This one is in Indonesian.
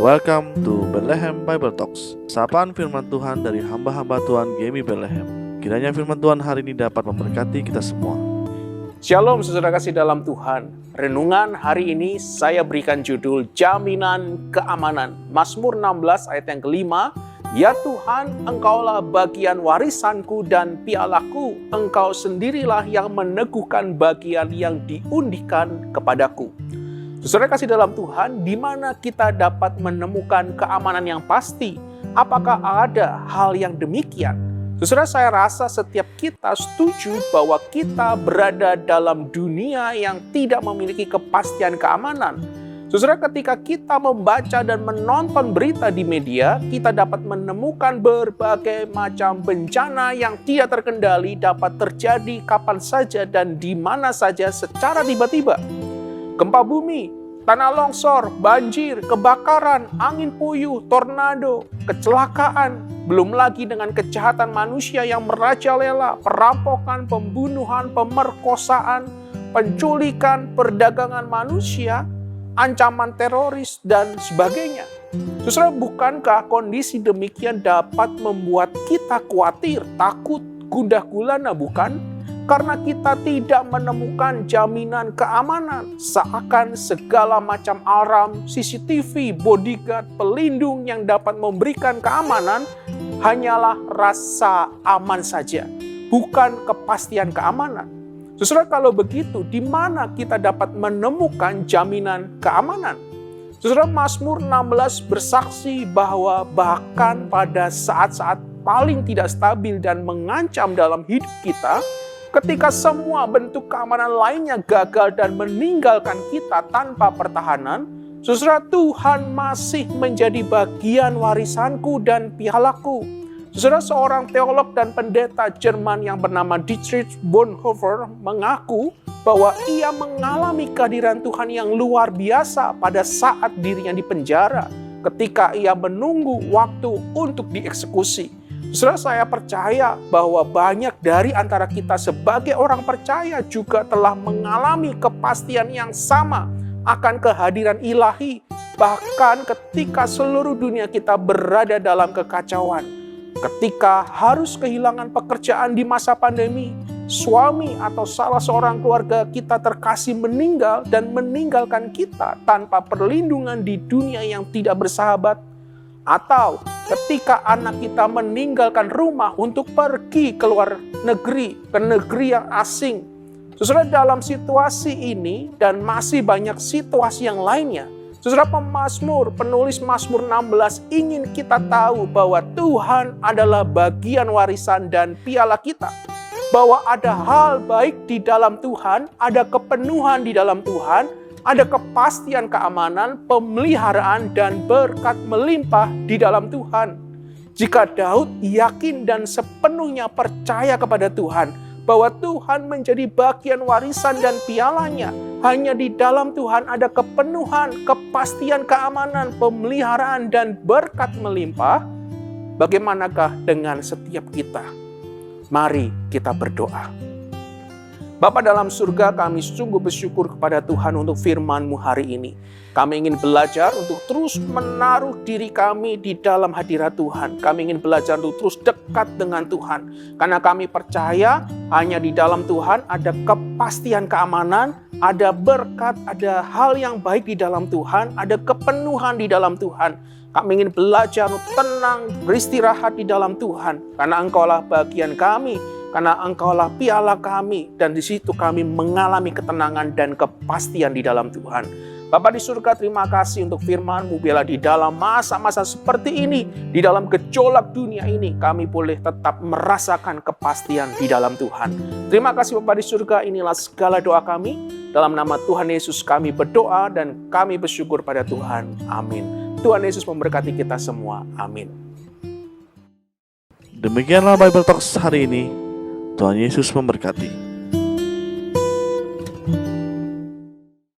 Welcome to Bethlehem Bible Talks. Sapaan firman Tuhan dari hamba-hamba Tuhan GMI Bethlehem. Kiranya firman Tuhan hari ini dapat memberkati kita semua. Shalom saudara kasih dalam Tuhan. Renungan hari ini saya berikan judul Jaminan Keamanan. Mazmur 16 ayat yang kelima. Ya Tuhan, Engkaulah bagian warisanku dan pialaku. Engkau sendirilah yang meneguhkan bagian yang diundikan kepadaku. Saudara kasih dalam Tuhan, di mana kita dapat menemukan keamanan yang pasti? Apakah ada hal yang demikian? Saudara, saya rasa setiap kita setuju bahwa kita berada dalam dunia yang tidak memiliki kepastian keamanan. Saudara, ketika kita membaca dan menonton berita di media, kita dapat menemukan berbagai macam bencana yang tidak terkendali dapat terjadi kapan saja dan di mana saja secara tiba-tiba. Gempa bumi, tanah longsor, banjir, kebakaran, angin puyuh, tornado, kecelakaan, belum lagi dengan kejahatan manusia yang merajalela, perampokan, pembunuhan, pemerkosaan, penculikan, perdagangan manusia, ancaman teroris, dan sebagainya. Saudara, bukankah kondisi demikian dapat membuat kita khawatir, takut, gundah gulana, bukan? Karena kita tidak menemukan jaminan keamanan, seakan segala macam alarm, CCTV, bodyguard, pelindung yang dapat memberikan keamanan hanyalah rasa aman saja, bukan kepastian keamanan. Saudara, kalau begitu, di mana kita dapat menemukan jaminan keamanan? Saudara, Mazmur 16 bersaksi bahwa bahkan pada saat-saat paling tidak stabil dan mengancam dalam hidup kita, ketika semua bentuk keamanan lainnya gagal dan meninggalkan kita tanpa pertahanan, saudara, Tuhan masih menjadi bagian warisanku dan pialaku. Saudara, seorang teolog dan pendeta Jerman yang bernama Dietrich Bonhoeffer mengaku bahwa ia mengalami kehadiran Tuhan yang luar biasa pada saat dirinya dipenjara ketika ia menunggu waktu untuk dieksekusi. Saudara, saya percaya bahwa banyak dari antara kita sebagai orang percaya juga telah mengalami kepastian yang sama akan kehadiran ilahi. Bahkan ketika seluruh dunia kita berada dalam kekacauan. Ketika harus kehilangan pekerjaan di masa pandemi, suami atau salah seorang keluarga kita terkasih meninggal dan meninggalkan kita tanpa perlindungan di dunia yang tidak bersahabat. Atau ketika anak kita meninggalkan rumah untuk pergi ke luar negeri, ke negeri yang asing. Saudara, dalam situasi ini dan masih banyak situasi yang lainnya, saudara, penulis Mazmur 16 ingin kita tahu bahwa Tuhan adalah bagian warisan dan piala kita. Bahwa ada hal baik di dalam Tuhan, ada kepenuhan di dalam Tuhan, ada kepastian keamanan, pemeliharaan, dan berkat melimpah di dalam Tuhan. Jika Daud yakin dan sepenuhnya percaya kepada Tuhan, bahwa Tuhan menjadi bagian warisan dan pialanya, hanya di dalam Tuhan ada kepenuhan, kepastian keamanan, pemeliharaan, dan berkat melimpah, bagaimanakah dengan setiap kita? Mari kita berdoa. Bapa dalam surga, kami sungguh bersyukur kepada Tuhan untuk firman-Mu hari ini. Kami ingin belajar untuk terus menaruh diri kami di dalam hadirat Tuhan. Kami ingin belajar untuk terus dekat dengan Tuhan. Karena kami percaya hanya di dalam Tuhan ada kepastian keamanan, ada berkat, ada hal yang baik di dalam Tuhan, ada kepenuhan di dalam Tuhan. Kami ingin belajar untuk tenang, beristirahat di dalam Tuhan. Karena Engkaulah bagian kami, karena Engkaulah piala kami, dan di situ kami mengalami ketenangan dan kepastian di dalam Tuhan. Bapa di surga, terima kasih untuk firman-Mu. Biarlah di dalam masa-masa seperti ini, di dalam gejolak dunia ini, kami boleh tetap merasakan kepastian di dalam Tuhan. Terima kasih Bapa di surga, inilah segala doa kami. Dalam nama Tuhan Yesus kami berdoa dan kami bersyukur pada Tuhan. Amin. Tuhan Yesus memberkati kita semua. Amin. Demikianlah Bible Talks hari ini. Tuhan Yesus memberkati.